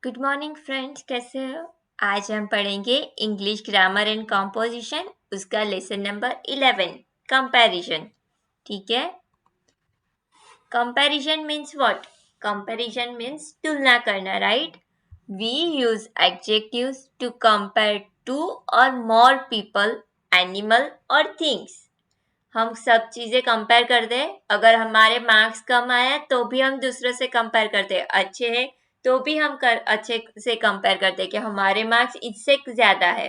Good morning friends, कैसे हो? आज हम पढ़ेंगे इंग्लिश ग्रामर एंड कॉम्पोजिशन, उसका लेसन नंबर 11 कंपैरिजन। ठीक है। Comparison means what? Comparison means तुलना करना, right? We use adjectives to compare two और मोर पीपल, एनिमल और थिंग्स। हम सब चीजें कंपेयर करते हैं। अगर हमारे मार्क्स कम आया तो भी हम दूसरों से कंपेयर करते हैं। अच्छे हैं तो भी हम अच्छे से कंपेयर करते हैं कि हमारे मार्क्स इससे ज्यादा है,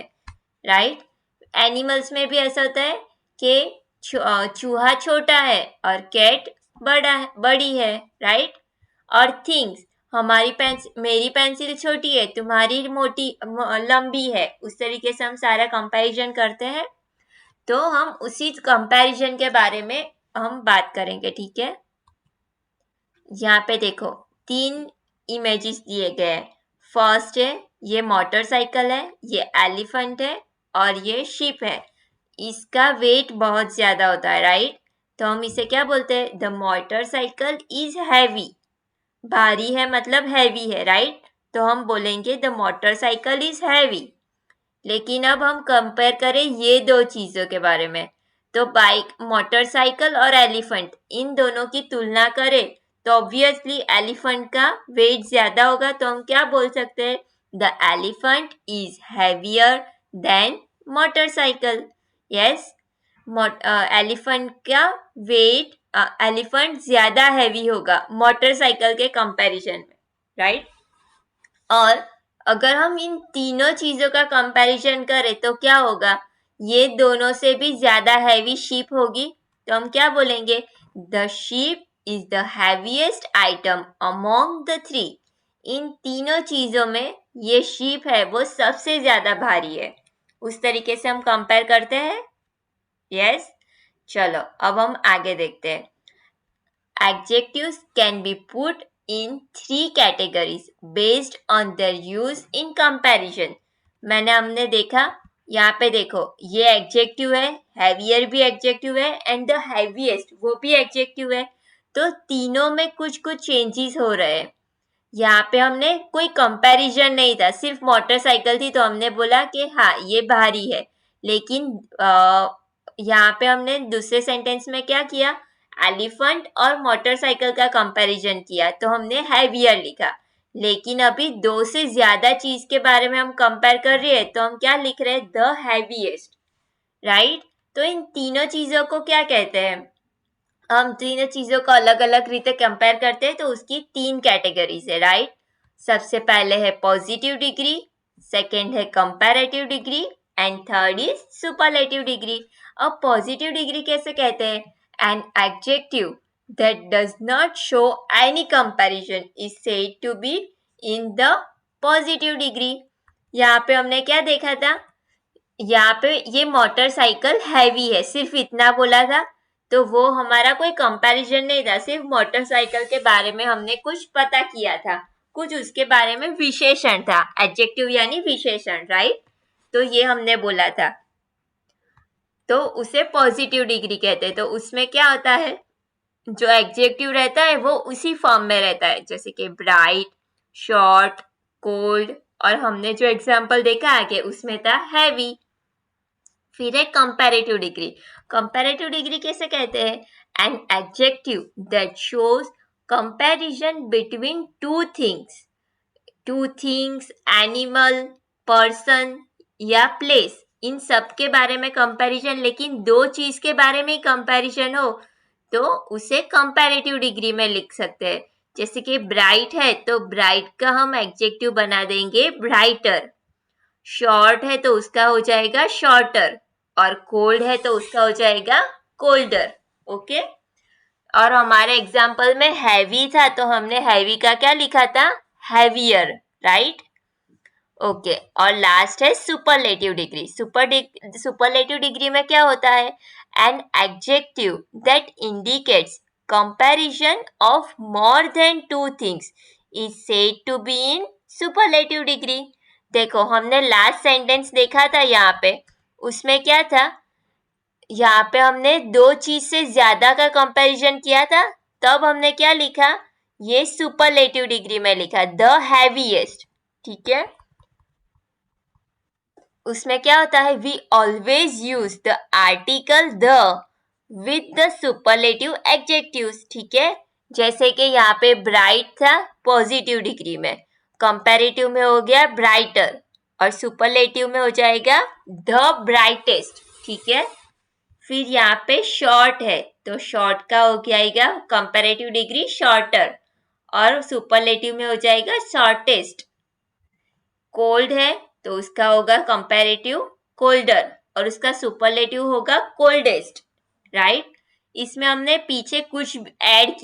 राइट? एनिमल्स में भी ऐसा होता है कि चूहा छोटा है और कैट बड़ी है, राइट? और थिंग्स, मेरी पेंसिल छोटी है, तुम्हारी मोटी लंबी है। उस तरीके से हम सारा कंपैरिजन करते हैं। तो हम उसी कंपैरिजन के बारे में हम बात करेंगे, ठीक है? यहाँ पे देखो, 3 इमेजेस दिए गए हैं। फर्स्ट है, ये मोटरसाइकिल है, ये एलिफेंट है और ये शिप है। इसका वेट बहुत ज्यादा होता है, राइट? तो हम इसे क्या बोलते हैं? The motorcycle is heavy. भारी है मतलब हैवी है, राइट? तो हम बोलेंगे द मोटरसाइकिल इज हैवी। लेकिन अब हम कंपेयर करें ये दो चीजों के बारे में, तो बाइक, मोटरसाइकिल और एलिफेंट, इन दोनों की तुलना करें तो ऑब्वियसली एलिफेंट का वेट ज्यादा होगा। तो हम क्या बोल सकते हैं? The elephant is heavier than motorcycle. Yes, elephant का वेट, एलिफेंट ज्यादा हैवी होगा मोटरसाइकिल के कंपैरिजन में, राइट? और अगर हम इन तीनों चीजों का कंपैरिजन करें तो क्या होगा? ये दोनों से भी ज्यादा हैवी शीप होगी। तो हम क्या बोलेंगे? The sheep is the heaviest item among the three. इन तीनों चीजों में ये शीप है वो सबसे ज्यादा भारी है। उस तरीके से हम कंपेयर करते हैं। यस, चलो अब हम आगे देखते हैं। Adjectives can be put in 3 categories based on their use in comparison. हमने देखा, यहाँ पे देखो, ये एडजेक्टिव है, हैवियर भी एडजेक्टिव है एंड द हैवीएस्ट वो भी एडजेक्टिव है। तो तीनों में कुछ कुछ चेंजेस हो रहे हैं। यहाँ पे हमने कोई कंपैरिजन नहीं था, सिर्फ मोटरसाइकिल थी तो हमने बोला कि हाँ ये भारी है। लेकिन यहाँ पे हमने दूसरे सेंटेंस में क्या किया? एलिफेंट और मोटरसाइकिल का कंपैरिजन किया तो हमने हैवियर लिखा। लेकिन अभी दो से ज्यादा चीज के बारे में हम कंपेयर कर रहे हैं तो हम क्या लिख रहे हैं? The heaviest, right? तो इन तीनों चीजों को क्या कहते हैं? हम तीनों चीजों को अलग अलग रीते कंपेयर करते हैं तो उसकी 3 कैटेगरीज है, राइट? सबसे पहले है पॉजिटिव डिग्री, सेकेंड है comparative degree and third is superlative degree. अब पॉजिटिव डिग्री कैसे कहते हैं? An adjective that does not show any comparison is said to be in the positive degree। यहाँ पे हमने क्या देखा था? यहाँ पे ये मोटरसाइकिल हैवी है, सिर्फ इतना बोला था। तो वो हमारा कोई कंपैरिजन नहीं था, सिर्फ मोटरसाइकिल के बारे में हमने कुछ पता किया था, कुछ उसके बारे में विशेषण था। एडजेक्टिव यानी विशेषण, राइट? तो ये हमने बोला था, तो उसे पॉजिटिव डिग्री कहते हैं। तो उसमें क्या होता है? जो एडजेक्टिव रहता है वो उसी फॉर्म में रहता है, जैसे कि ब्राइट, शॉर्ट, कोल्ड, और हमने जो एग्जाम्पल देखा आगे उसमें था हैवी। फिर है कंपैरेटिव डिग्री। कंपैरेटिव डिग्री कैसे कहते हैं? N adjective that shows comparison between two things, animal, person या प्लेस, इन सब के बारे में कंपैरिजन, लेकिन दो चीज के बारे में ही कंपैरिजन हो तो उसे कंपैरेटिव डिग्री में लिख सकते हैं। जैसे कि ब्राइट है तो ब्राइट का हम एडजेक्टिव बना देंगे ब्राइटर। शॉर्ट है तो उसका हो जाएगा शॉर्टर, और कोल्ड है तो उसका हो जाएगा कोल्डर। ओके। और हमारे एग्जाम्पल में हैवी था तो हमने हैवी का क्या लिखा था? Heavier, right? ओके। और लास्ट है सुपरलेटिव डिग्री। सुपरलेटिव डिग्री में क्या होता है? An adjective that indicates comparison of more than two things is said to be in superlative degree. देखो, हमने लास्ट सेंटेंस देखा था यहाँ पे, उसमें क्या था? यहाँ पे हमने दो चीज से ज्यादा का कंपैरिजन किया था, तब हमने क्या लिखा? ये सुपरलेटिव डिग्री में लिखा, द हैवीएस्ट। ठीक है। उसमें क्या होता है, we always use the article the with the superlative adjectives. ठीक है, जैसे कि यहाँ पे ब्राइट था पॉजिटिव डिग्री में, कंपैरेटिव में हो गया ब्राइटर, और सुपरलेटिव में हो जाएगा द ब्राइटेस्ट। ठीक है, फिर यहाँ पे शॉर्ट है तो शॉर्ट का हो जाएगा कंपैरेटिव डिग्री शॉर्टर, और सुपरलेटिव में हो जाएगा शॉर्टेस्ट। कोल्ड है तो उसका होगा कंपैरेटिव कोल्डर, और उसका सुपरलेटिव होगा कोल्डेस्ट। राइट, इसमें हमने पीछे कुछ ऐड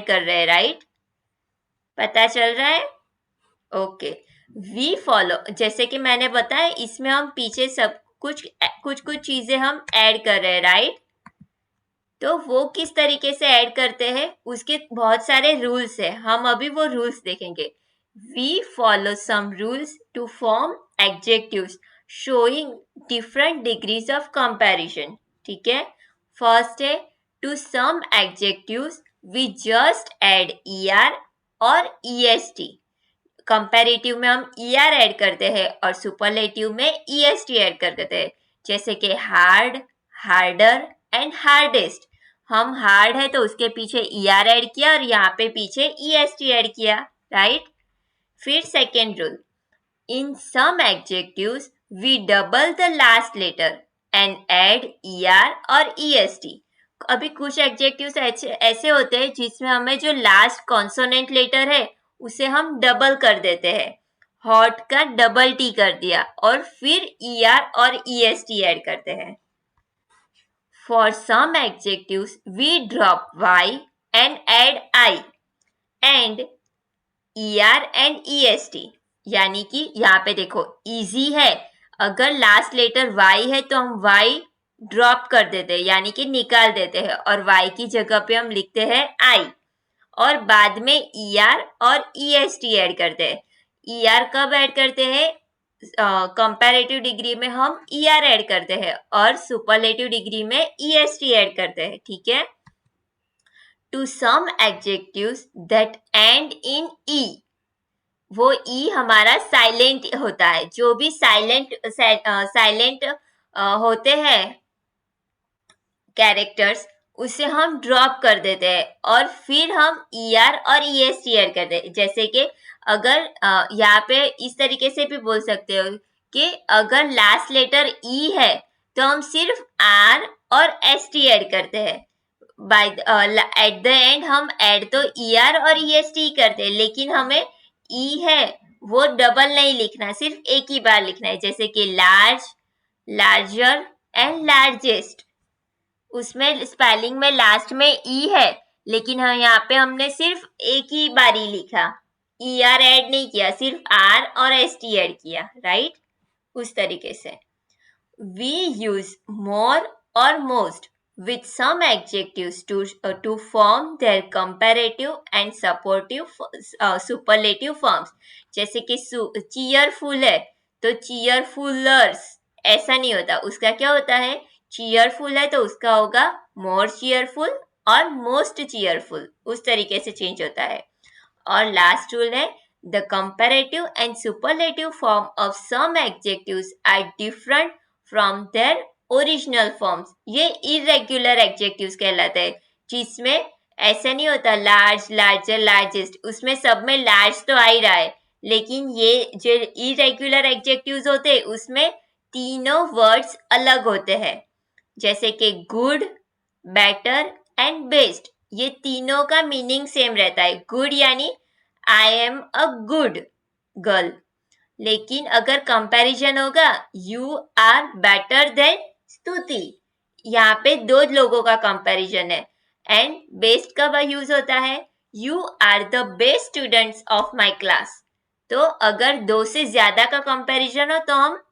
कर रहे हैं। राइट, पता चल रहा है? ओके, वी फॉलो, जैसे कि मैंने बताया इसमें हम पीछे सब कुछ कुछ चीजें हम ऐड कर रहे हैं। राइट, तो वो किस तरीके से ऐड करते हैं, उसके बहुत सारे रूल्स है, हम अभी वो रूल्स देखेंगे। We follow some rules to form adjectives showing different degrees of comparison. ठीक है, फर्स्ट है, to some adjectives we just add er और est। कंपैरेटिव में हम er ऐड करते हैं और सुपरलेटिव में est ऐड कर देते हैं, जैसे कि हार्ड, हार्डर एंड हार्डेस्ट। हम हार्ड है तो उसके पीछे er ऐड किया और यहाँ पे पीछे est ऐड किया। राइट, फिर second rule, in some adjectives we double the last letter and add er और est। अभी कुछ एडजेक्टिव्स ऐसे होते हैं जिसमें हमें जो लास्ट कॉन्सोनेंट लेटर है उसे हम डबल कर देते हैं, हॉट का डबल टी कर दिया और फिर er और est ऐड करते हैं। For some adjectives, we drop y and add I and er and est। यानी कि यहाँ पे देखो easy है, अगर लास्ट लेटर y है तो हम y ड्रॉप कर देते हैं यानी कि निकाल देते हैं, और y की जगह पे हम लिखते हैं I, और बाद में er और est ऐड करते हैं। er कब ऐड करते हैं, कंपैरेटिव डिग्री में हम er ऐड करते हैं और सुपरलेटिव डिग्री में est ऐड करते हैं। ठीक है, to some adjectives that end in e, वो ई हमारा साइलेंट होता है, जो भी साइलेंट होते हैं कैरेक्टर्स उसे हम ड्रॉप कर देते हैं और फिर हम er और est ऐड करते हैं। जैसे कि अगर यहाँ पे इस तरीके से भी बोल सकते हो कि अगर लास्ट लेटर ई है तो हम सिर्फ r और st ऐड करते हैं। बाय एट द एंड हम ऐड तो er और est करते हैं, लेकिन हमें ई है वो डबल नहीं लिखना, सिर्फ एक ही बार लिखना है, जैसे कि लार्ज, लार्जर एंड लार्जेस्ट। उसमें स्पेलिंग में लास्ट में ई है, लेकिन हाँ यहाँ पे हमने सिर्फ एक ही बारी लिखा, er ऐड नहीं किया, सिर्फ r और st ऐड किया। राइट, उस तरीके से we use more or most with some adjectives to form their comparative and superlative forms। जैसे कि cheerful है तो cheerfulers ऐसा नहीं होता, उसका क्या होता है, cheerful है तो उसका होगा more cheerful और most cheerful, उस तरीके से चेंज होता है। और लास्ट रूल है, the comparative and superlative form of some adjectives are different from their original forms। ये irregular adjectives कहलाते हैं, जिसमें ऐसा नहीं होता लार्ज, लार्जर, लार्जेस्ट, उसमें सब में लार्ज तो आ ही रहा है, लेकिन ये जो irregular adjectives होते हैं उसमें तीनों वर्ड्स अलग होते हैं, जैसे कि गुड, बेटर एंड बेस्ट। ये तीनों का मीनिंग सेम रहता है, गुड यानी I am a good girl, लेकिन अगर कंपैरिजन होगा यू आर बेटर देन स्तुति, यहाँ पे दो लोगों का कंपैरिजन है। एंड बेस्ट कब यूज होता है, you are the best students of my class. तो अगर दो से ज्यादा का कंपैरिजन हो तो हम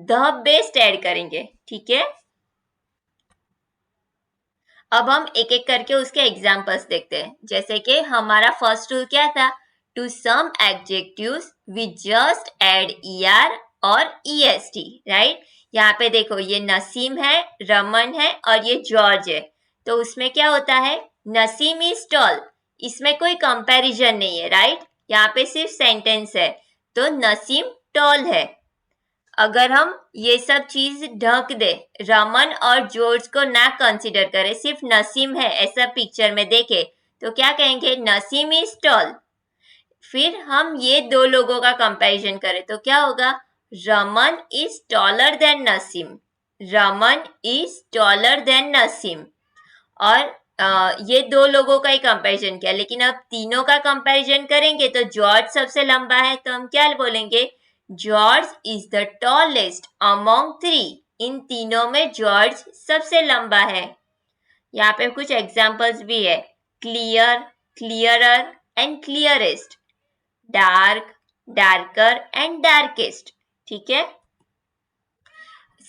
द बेस्ट ऐड करेंगे। ठीक है, अब हम एक एक करके उसके एग्जाम्पल्स देखते हैं। जैसे कि हमारा फर्स्ट रूल क्या था, to some adjectives we just add er और est। राइट, यहाँ पे देखो ये नसीम है, रमन है और ये जॉर्ज है, तो उसमें क्या होता है, नसीम इज टॉल, इसमें कोई कंपैरिजन नहीं है। राइट, यहाँ पे सिर्फ सेंटेंस है, तो नसीम टॉल है। अगर हम ये सब चीज ढक दे, रमन और जॉर्ज को ना कंसीडर करें, सिर्फ नसीम है ऐसा पिक्चर में देखे, तो क्या कहेंगे? Naseem is tall. फिर हम ये दो लोगों का कंपैरिजन करें तो क्या होगा? Raman is taller than Naseem. Raman is taller than Naseem. और ये दो लोगों का ही कंपैरिजन किया, लेकिन अब तीनों का कंपैरिजन करेंगे तो जॉर्ज सबसे लंबा है, तो हम क्या बोलेंगे? George is the tallest among three. इन तीनों में जॉर्ज सबसे लंबा है। यहाँ पे कुछ एग्जाम्पल्स भी है: clear, clearer and clearest, dark, darker and darkest. ठीक है।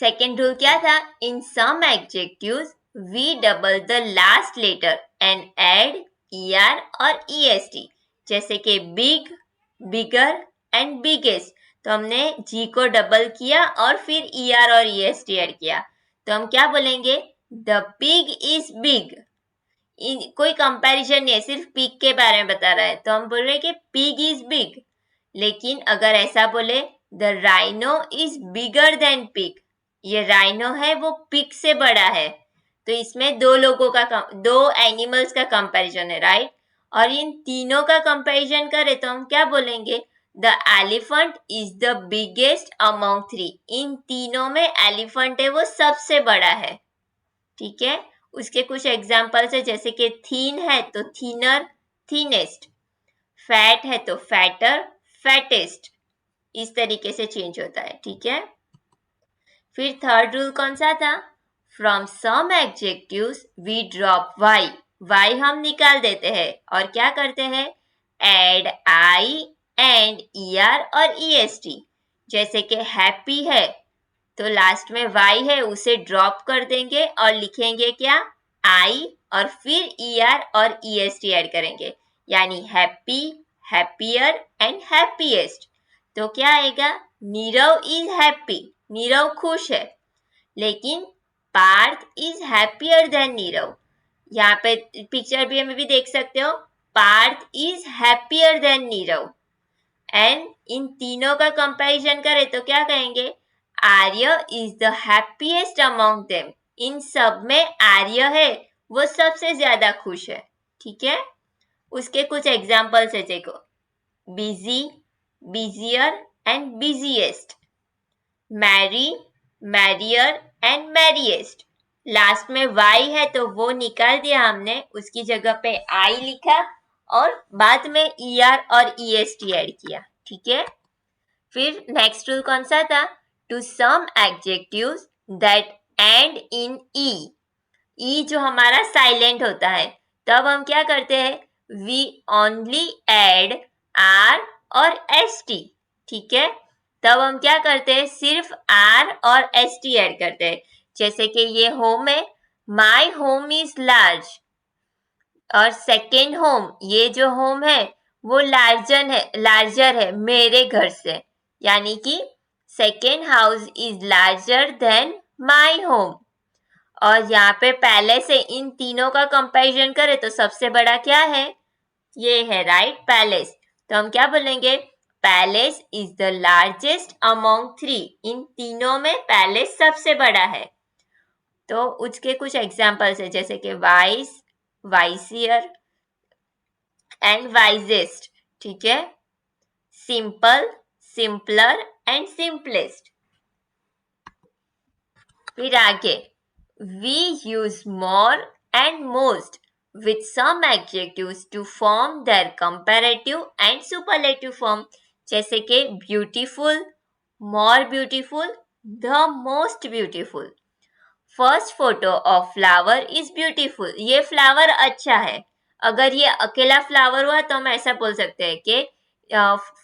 सेकेंड रूल क्या था? In some adjectives we double the last letter and add er और est। जैसे कि बिग, बिगर एंड बिगेस्ट, तो हमने g को डबल किया और फिर er और est ऐड किया, तो हम क्या बोलेंगे? The pig is big. कोई कंपैरिजन नहीं है, सिर्फ पिग के बारे में बता रहा है, तो हम बोल रहे हैं कि पिग इज बिग। लेकिन अगर ऐसा बोले, the rhino is bigger than pig, ये राइनो है वो पिग से बड़ा है, तो इसमें दो लोगों का दो एनिमल्स का कंपैरिजन है, राइट। और इन तीनों का कंपैरिजन करें तो हम क्या बोलेंगे? The elephant is the biggest among three. इन तीनों में एलिफेंट है वो सबसे बड़ा है। ठीक है। उसके कुछ एग्जाम्पल्स है, जैसे कि थीन है तो थीनर, थीनेस्ट, फैट है तो फैटर, फैटेस्ट। इस तरीके से चेंज होता है। ठीक है। फिर थर्ड रूल कौन सा था? From some adjectives we drop Y. Y हम निकाल देते हैं और क्या करते हैं? एड आई एंड er और est। जैसे कि हैप्पी है तो लास्ट में y है उसे ड्रॉप कर देंगे और लिखेंगे क्या? I, और फिर er और est ऐड करेंगे, यानी हैप्पी, हैप्पियर एंड हैप्पीएस्ट। तो क्या आएगा? नीरव इज हैप्पी, नीरव खुश है। लेकिन Parth is happier than Nirav. यहाँ पे पिक्चर भी हमें भी देख सकते हो, Parth is happier than Nirav. And इन तीनों का कंपैरिजन करें तो क्या कहेंगे? Arya is the happiest among them. इन सब में आर्य है वो सबसे ज्यादा खुश है। ठीक है। उसके कुछ एग्जाम्पल्स है, देखो: busy, busier and busiest, merry, merrier and merriest. Last में y है तो वो निकाल दिया हमने, उसकी जगह पे I लिखा और बाद में er और est ऐड किया। ठीक है। फिर नेक्स्ट रूल कौन सा था? To some adjectives that end in E जो हमारा साइलेंट होता है, तब हम क्या करते हैं? वी ओनली एड आर और एस टी। ठीक है। तब हम क्या करते हैं? सिर्फ आर और एस टी ऐड करते हैं। जैसे कि ये होम है, माई होम इज लार्ज, और सेकेंड होम, ये जो होम है वो लार्जर है मेरे घर से, यानी कि second house is larger than my home. और यहाँ पे पहले से इन तीनों का कंपैरिजन करें तो सबसे बड़ा क्या है? ये है, राइट, पैलेस। तो हम क्या बोलेंगे? Palace is the largest among three. इन तीनों में पैलेस सबसे बड़ा है। तो उसके कुछ एग्जाम्पल्स है, जैसे कि वाइस, वाइसियर एंड वाइजेस्ट। ठीक है। Simple, simpler and simplest. फिर आगे, we use more and most with some adjectives to form their comparative and superlative form, जैसे कि beautiful, more beautiful, the most beautiful। First photo of flower is beautiful, ये flower अच्छा है। अगर ये अकेला फ्लावर हुआ तो हम ऐसा बोल सकते हैं कि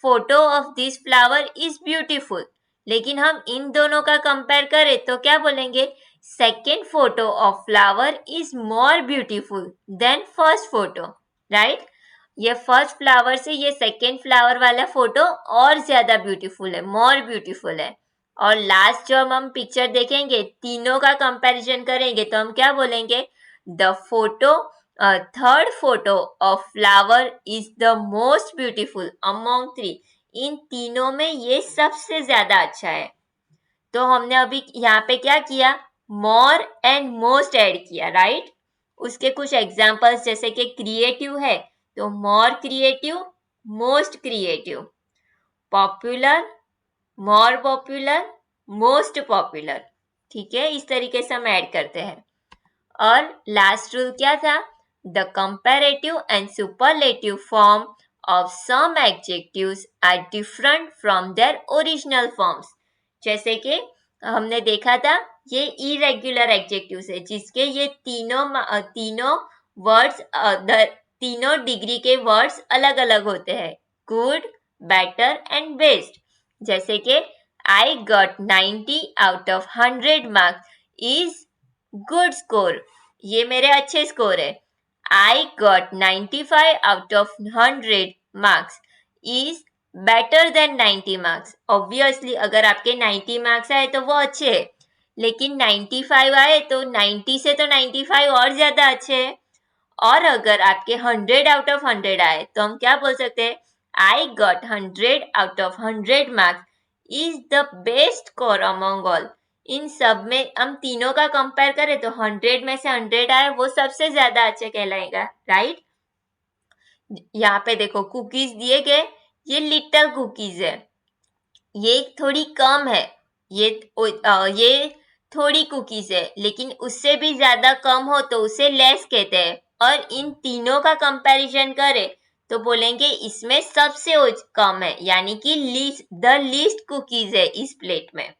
photo of this flower is beautiful. लेकिन हम इन दोनों का कंपेयर करें तो क्या बोलेंगे? Second photo of flower is more beautiful then first photo, right. ये फर्स्ट फ्लावर से ये सेकेंड फ्लावर वाला फोटो और ज्यादा ब्यूटीफुल है, मोर ब्यूटीफुल है। और लास्ट जब हम पिक्चर देखेंगे, तीनों का कंपैरिजन करेंगे तो हम क्या बोलेंगे? The photo, third photo of flower is the most beautiful among three. इन तीनों में ये सबसे ज्यादा अच्छा है। तो हमने अभी यहाँ पे क्या किया, मोर एंड मोस्ट ऐड किया, राइट। उसके कुछ एग्जांपल्स जैसे कि क्रिएटिव है तो more creative, most creative, popular, more popular, most popular. ठीक है, इस तरीके से हम ऐड करते हैं। और लास्ट रूल क्या था, the comparative and superlative form of some adjectives are different from their original forms. जैसे कि हमने देखा था ये इरेगुलर एडजेक्टिव्स है जिसके ये तीनों वर्ड्स तीनों डिग्री के वर्ड्स अलग अलग होते हैं, गुड, बेटर एंड बेस्ट। जैसे कि I got 90 out of 100 marks is good score, ये मेरे अच्छे स्कोर है। I got 95 out of 100 marks is better than 90 marks। Obviously अगर आपके 90 मार्क्स आए तो वो अच्छे है, लेकिन 95 आए तो 90 से तो 95 और ज्यादा अच्छे है। और अगर आपके 100 आउट ऑफ 100 आए तो हम क्या बोल सकते हैं, I got 100 out of 100 marks is the best score among all। इन सब में हम तीनों का कंपेयर करें तो 100 में से 100 आए वो सबसे ज्यादा अच्छा कहलाएगा, राइट। यहाँ पे देखो कुकीज दिए गए, ये लिटिल कुकीज है, ये थोड़ी कम है, ये थोड़ी कुकीज है, लेकिन उससे भी ज्यादा कम हो तो उसे लेस कहते हैं। और इन तीनों का कंपैरिजन करें तो बोलेंगे इसमें सबसे कम है, यानी कि द लीस्ट कुकीज है इस प्लेट में।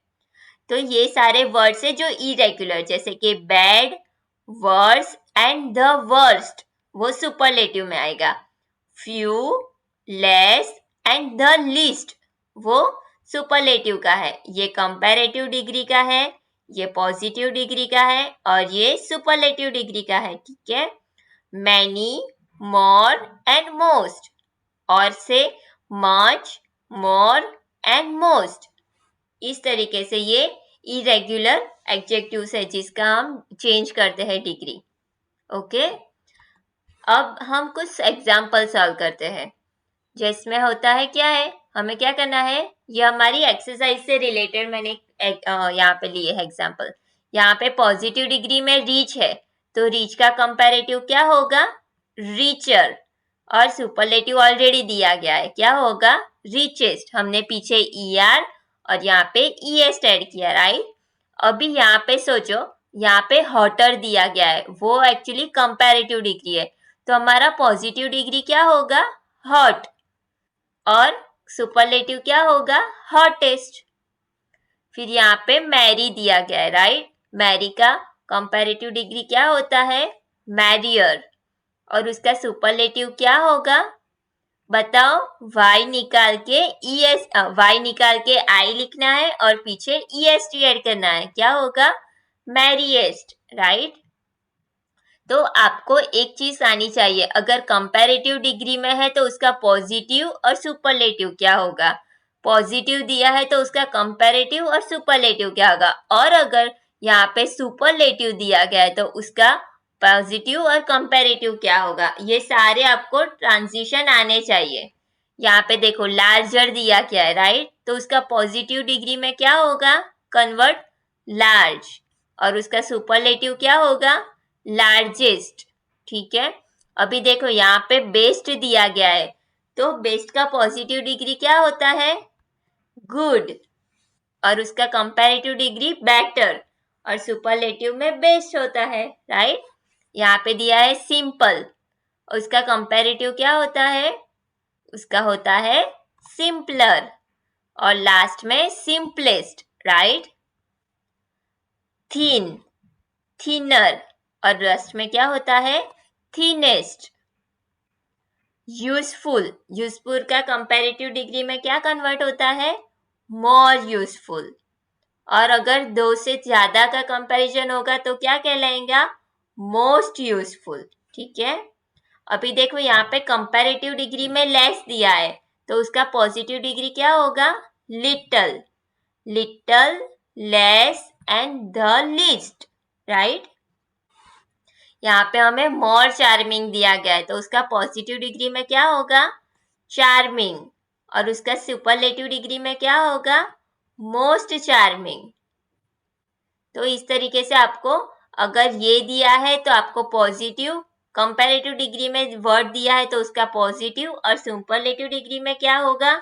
तो ये सारे वर्ड्स है जो इरेगुलर, जैसे कि bad, worse and the worst, वो सुपरलेटिव में आएगा। Few, less and the least, वो सुपरलेटिव का है। ये कंपैरेटिव डिग्री का है, ये पॉजिटिव डिग्री का है और ये सुपरलेटिव डिग्री का है। ठीक है, मैनी, मोर एंड मोस्ट, और से मच, मोर एंड मोस्ट। इस तरीके से ये इरेगुलर एडजेक्टिव्स है जिसका हम चेंज करते हैं डिग्री। ओके, अब हम कुछ एग्जाम्पल सॉल्व करते हैं जिसमें होता है क्या है, हमें क्या करना है, ये हमारी एक्सरसाइज से रिलेटेड मैंने यहाँ पे लिए है एग्जाम्पल। यहाँ पे पॉजिटिव डिग्री में रीच है तो रीच का कंपैरेटिव क्या होगा, रिचर। और सुपरलेटिव ऑलरेडी दिया गया है, क्या होगा, रिचेस्ट। हमने पीछे ER और यहाँ पे ES ऐड किया, राइट। अभी यहाँ पे सोचो, यहाँ पे हॉटर दिया गया है, वो एक्चुअली कंपैरेटिव डिग्री है, तो हमारा पॉजिटिव डिग्री क्या होगा, हॉट, और सुपरलेटिव क्या होगा, हॉटेस्ट। फिर यहाँ पे मैरी दिया गया है, राइट। मैरी का कंपैरेटिव डिग्री क्या होता है, मैरियर, और उसका सुपरलेटिव क्या होगा, बताओ। y निकाल के y निकाल के I लिखना है और पीछे est ऐड करना है, क्या होगा, मैरिएस्ट, राइट। तो आपको एक चीज आनी चाहिए, अगर कंपैरेटिव डिग्री में है तो उसका पॉजिटिव और सुपरलेटिव क्या होगा, पॉजिटिव दिया है तो उसका कंपैरेटिव और सुपरलेटिव क्या होगा, और अगर यहाँ पे सुपरलेटिव दिया गया है तो उसका पॉजिटिव और कंपैरेटिव क्या होगा। ये सारे आपको ट्रांजिशन आने चाहिए। यहाँ पे देखो लार्जर दिया क्या है, राइट, तो उसका पॉजिटिव डिग्री में क्या होगा, कन्वर्ट लार्ज, और उसका सुपरलेटिव क्या होगा, लार्जेस्ट। ठीक है, अभी देखो यहाँ पे बेस्ट दिया गया है तो बेस्ट का पॉजिटिव डिग्री क्या होता है, गुड, और उसका कंपैरेटिव डिग्री बेटर, और सुपरलेटिव में बेस्ट होता है, राइट। यहाँ पे दिया है सिंपल, उसका कंपैरेटिव क्या होता है, उसका होता है सिंपलर, और लास्ट में सिंपलेस्ट, राइट। थिन, थिनर, और लास्ट में क्या होता है, थिनेस्ट। यूजफुल, यूजफुल का कंपैरेटिव डिग्री में क्या कन्वर्ट होता है, मोर यूजफुल, और अगर दो से ज्यादा का कंपैरिजन होगा तो क्या कहलाएगा, मोस्ट यूजफुल। ठीक है, अभी देखो यहाँ पे कंपैरेटिव डिग्री में लेस दिया है तो उसका पॉजिटिव डिग्री क्या होगा, little, little, less and the least, right. यहाँ पे हमें मोर चार्मिंग दिया गया है तो उसका पॉजिटिव डिग्री में क्या होगा, चार्मिंग, और उसका सुपरलेटिव डिग्री में क्या होगा? Most charming. तो इस तरीके से आपको अगर ये दिया है तो आपको पॉजिटिव, कंपैरेटिव डिग्री में वर्ड दिया है तो उसका पॉजिटिव, और सुपरलेटिव डिग्री में क्या होगा?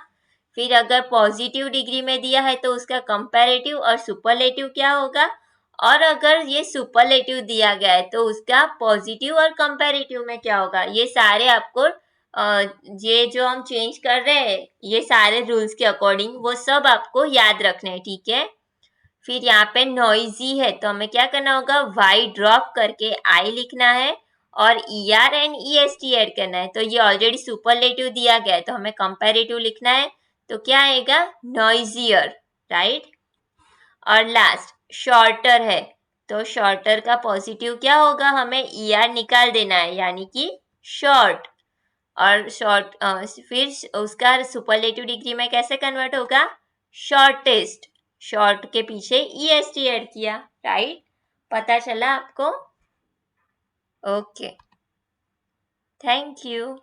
फिर अगर पॉजिटिव डिग्री में दिया है तो उसका कंपैरेटिव और सुपरलेटिव क्या होगा? और अगर ये सुपरलेटिव दिया गया है तो उसका पॉजिटिव और कंपैरेटिव में क्या होगा? ये सारे आपको ये जो हम चेंज कर रहे हैं ये सारे रूल्स के अकॉर्डिंग वो सब आपको याद रखने हैं, ठीक है। फिर यहाँ पे नॉइजी है तो हमें क्या करना होगा? वाई ड्रॉप करके आई लिखना है और E R and E S T add करना है। तो ये ऑलरेडी सुपरलेटिव दिया गया है तो हमें कंपैरेटिव लिखना है, तो क्या आएगा? Noisier, right. और लास्ट शॉर्टर है तो शॉर्टर का पॉजिटिव क्या होगा? हमें ई आर निकाल देना है यानी कि शॉर्ट। और शॉर्ट फिर उसका सुपरलेटिव डिग्री में कैसे कन्वर्ट होगा? शॉर्टेस्ट। शॉर्ट के पीछे ई एस टी ऐड किया, राइट। पता चला आपको? Okay, thank you.